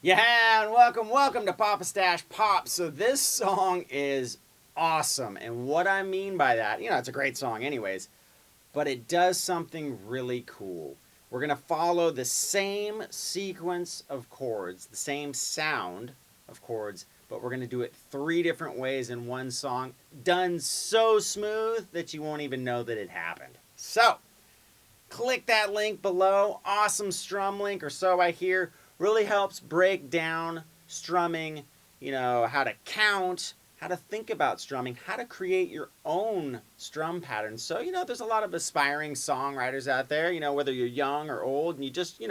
Yeah, and welcome to PapastachePop. So this song is awesome. And what I mean by that, it's a great song anyways, but it does something really cool. We're going to follow the same sequence of chords, the same sound of chords, but we're going to do it 3 different ways in one song, done so smooth that you won't even know that it happened. So, click that link below. Awesome strum link, or so I hear. Really helps break down strumming, how to count, how to think about strumming, how to create your own strum patterns. So, there's a lot of aspiring songwriters out there, whether you're young or old, and you just, you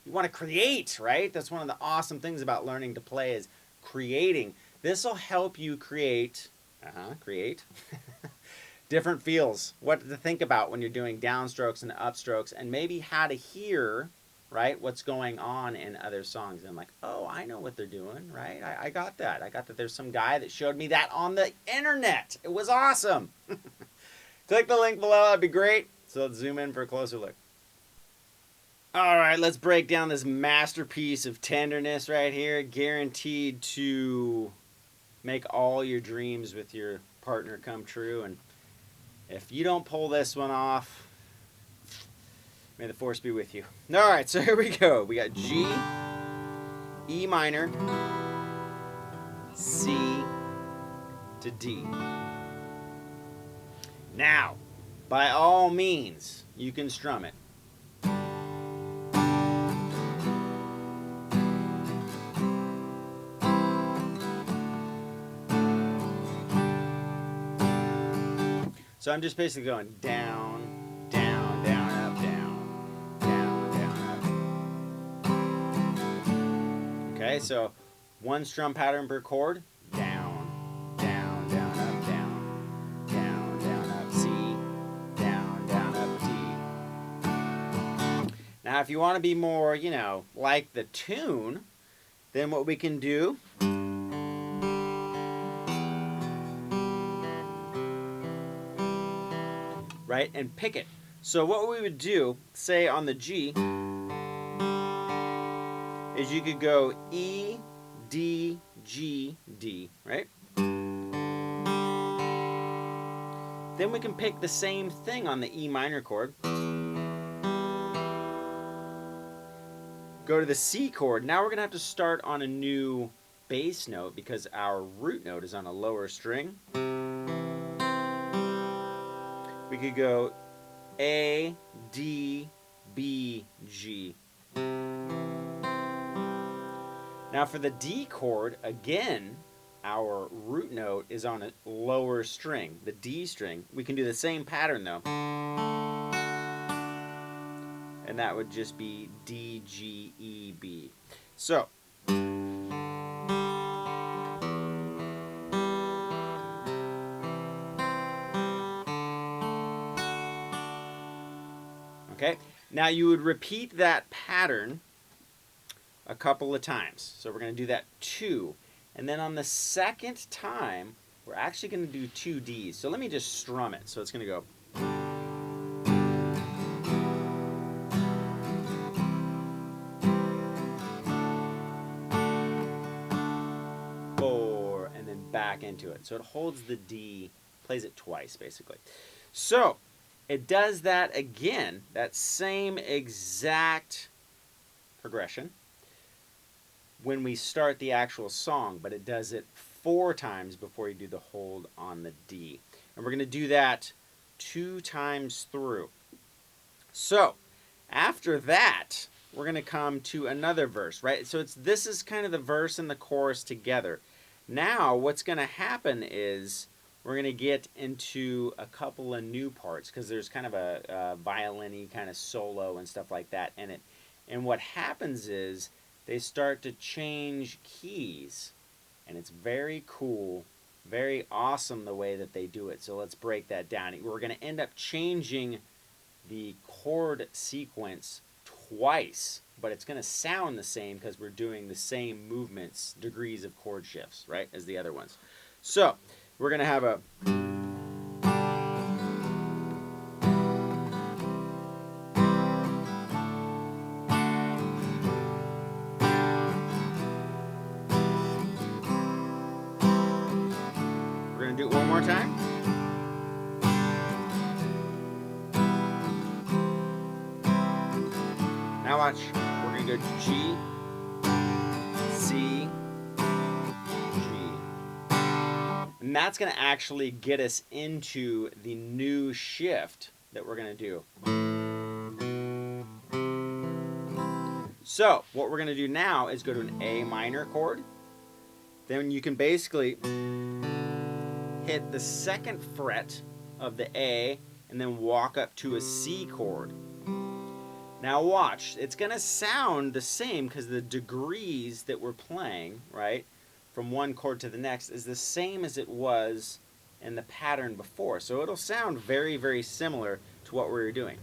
want to create, right? That's one of the awesome things about learning to play is creating. This will help you create different feels, what to think about when you're doing downstrokes and upstrokes, and maybe how to hear, right, what's going on in other songs. And I'm like, oh, I know what they're doing, right? I got that. I got that there's some guy that showed me that on the internet. It was awesome. Click the link below. That'd be great. So let's zoom in for a closer look. All right, let's break down this masterpiece of tenderness right here. Guaranteed to make all your dreams with your partner come true. And if you don't pull this one off, may the force be with you. All right, so here we go. We got G, E minor, C to D. Now, by all means, you can strum it. So I'm just basically going down, down, down, up, down, down, down, up. Okay, so one strum pattern per chord. Down, down, down, up, down, down, down, up, C, down, down, up, D. Now if you want to be more, like the tune, then what we can do, right, and pick it. So what we would do, say on the G, is you could go E, D, G, D, right? Then we can pick the same thing on the E minor chord. Go to the C chord. Now we're going to have to start on a new bass note because our root note is on a lower string. We could go A, D, B, G. Now for the D chord, again, our root note is on a lower string, the D string. We can do the same pattern though. And that would just be D, G, E, B. So, okay, now you would repeat that pattern a couple of times. So we're going to do that 2. And then on the second time, we're actually going to do 2 Ds. So let me just strum it. So it's going to go. 4, and then back into it. So it holds the D, plays it twice basically. So it does that again, that same exact progression when we start the actual song, but it does it 4 times before you do the hold on the D. And we're going to do that 2 times through. So after that, we're going to come to another verse, right? So this is kind of the verse and the chorus together. Now what's going to happen is we're going to get into a couple of new parts because there's kind of a violin-y kind of solo and stuff like that in it. And what happens is they start to change keys, and it's very cool, very awesome the way that they do it. So let's break that down. We're going to end up changing the chord sequence twice, but it's going to sound the same because we're doing the same movements, degrees of chord shifts, right, as the other ones. So we're going to have a going to do it one more time. Now watch. We're going to go G, C, G. And that's going to actually get us into the new shift that we're going to do. So what we're going to do now is go to an A minor chord. Then you can basically hit the second fret of the A and then walk up to a C chord. Now watch, it's going to sound the same because the degrees that we're playing, right, from one chord to the next is the same as it was in the pattern before. So it'll sound very, very similar to what we were doing.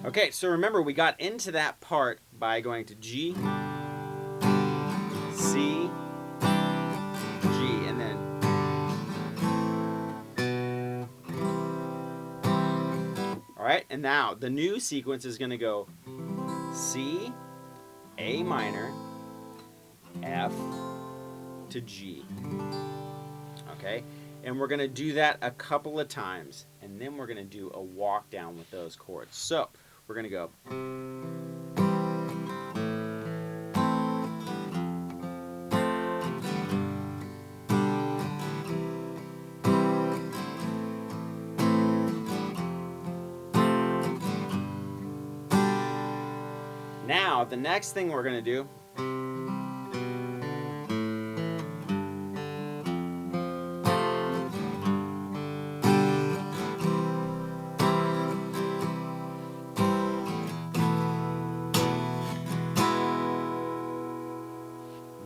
Okay, so remember we got into that part by going to G, C, G, and then all right, and now the new sequence is going to go C, A minor, F to G. Okay, and we're going to do that a couple of times, and then we're going to do a walk down with those chords. So we're going to go. Now, the next thing we're going to do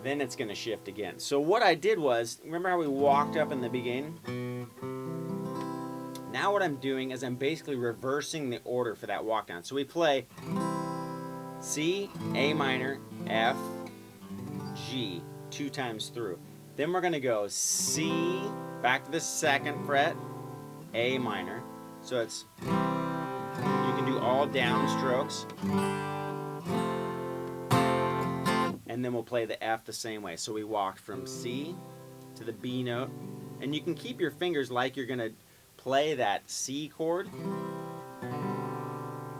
then it's going to shift again. So what I did was, remember how we walked up in the beginning? Now what I'm doing is I'm basically reversing the order for that walk down. So we play C, A minor, F, G 2 times through. Then we're going to go C, back to the second fret, A minor. So it's, you can do all down strokes. And then we'll play the F the same way. So we walked from C to the B note. And you can keep your fingers like you're going to play that C chord.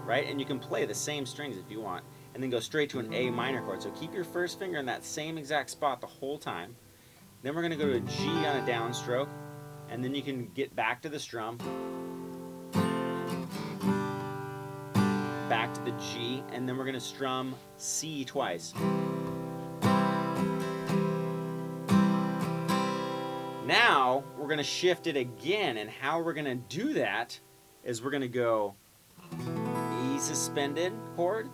Right? And you can play the same strings if you want. And then go straight to an A minor chord. So keep your first finger in that same exact spot the whole time. Then we're going to go to a G on a downstroke. And then you can get back to the strum. Back to the G. And then we're going to strum C twice. Now we're going to shift it again, and how we're going to do that is we're going to go E suspended chord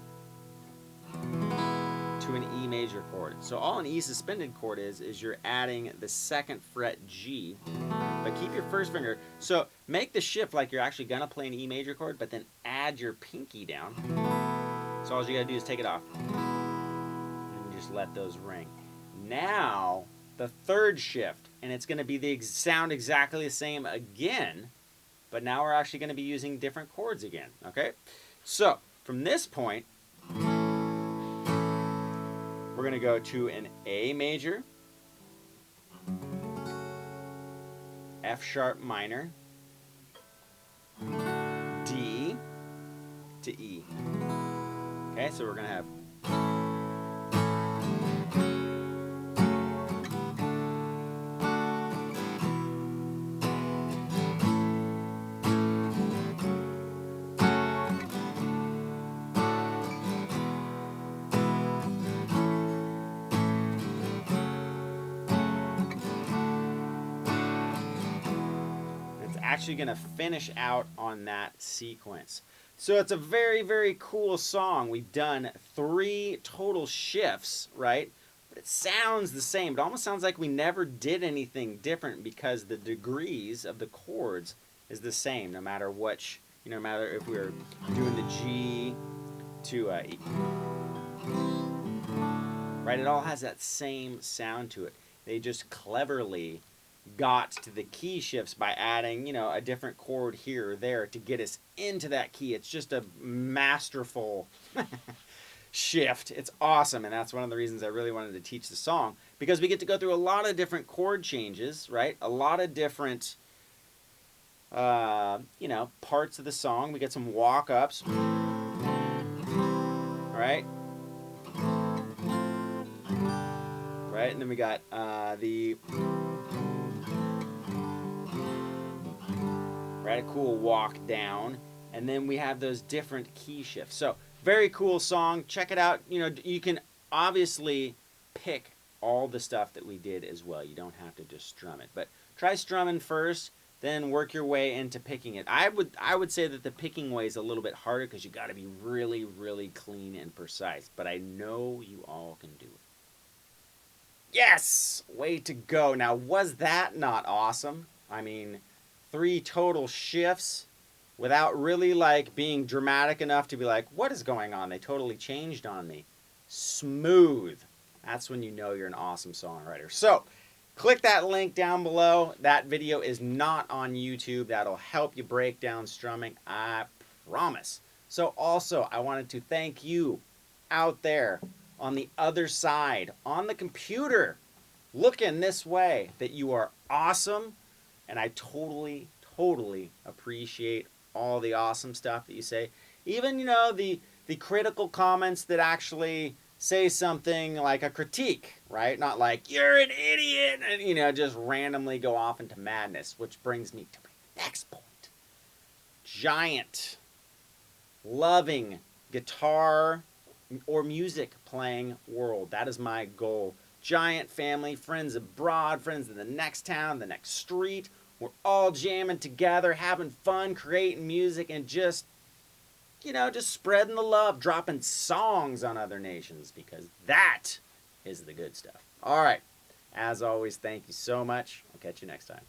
to an E major chord. So all an E suspended chord is you're adding the second fret G, but keep your first finger. So make the shift like you're actually going to play an E major chord, but then add your pinky down. So all you got to do is take it off and just let those ring. Now the third shift, and it's going to be the sound exactly the same again, but now we're actually going to be using different chords again, okay? So from this point, we're going to go to an A major, F sharp minor, D to E. Okay, so we're going to have actually going to finish out on that sequence. So it's a very, very cool song. We've done 3 total shifts, right? But it sounds the same. It almost sounds like we never did anything different because the degrees of the chords is the same no matter which, no matter if we're doing the G to E. Right? It all has that same sound to it. They just cleverly got to the key shifts by adding, you know, a different chord here or there to get us into that key. It's just a masterful shift. It's awesome, and that's one of the reasons I really wanted to teach the song, because we get to go through a lot of different chord changes, right? A lot of different, you know, parts of the song. We get some walk-ups, right? Right, and then we got the right, a cool walk down, and then we have those different key shifts. So very cool song. Check it out. You know, you can obviously pick all the stuff that we did as well. You don't have to just strum it, but try strumming first, then work your way into picking it. I would say that the picking way is a little bit harder because you got to be really, really clean and precise. But I know you all can do it. Yes! Way to go. Now, was that not awesome? I mean, 3 total shifts without really like being dramatic enough to be like, what is going on? They totally changed on me. Smooth. That's when you know you're an awesome songwriter. So, click that link down below. That video is not on YouTube. That'll help you break down strumming, I promise. So also, I wanted to thank you out there on the other side, on the computer, looking this way, that you are awesome, and I totally, totally appreciate all the awesome stuff that you say. Even, you know, the critical comments that actually say something like a critique, right? Not like, you're an idiot, and, you know, just randomly go off into madness, which brings me to my next point. Giant, loving guitar or music playing world. That is my goal. Giant family, friends abroad, friends in the next town, the next street. We're all jamming together, having fun, creating music, and just, you know, just spreading the love, dropping songs on other nations, because that is the good stuff. All right. As always, thank you so much. I'll catch you next time.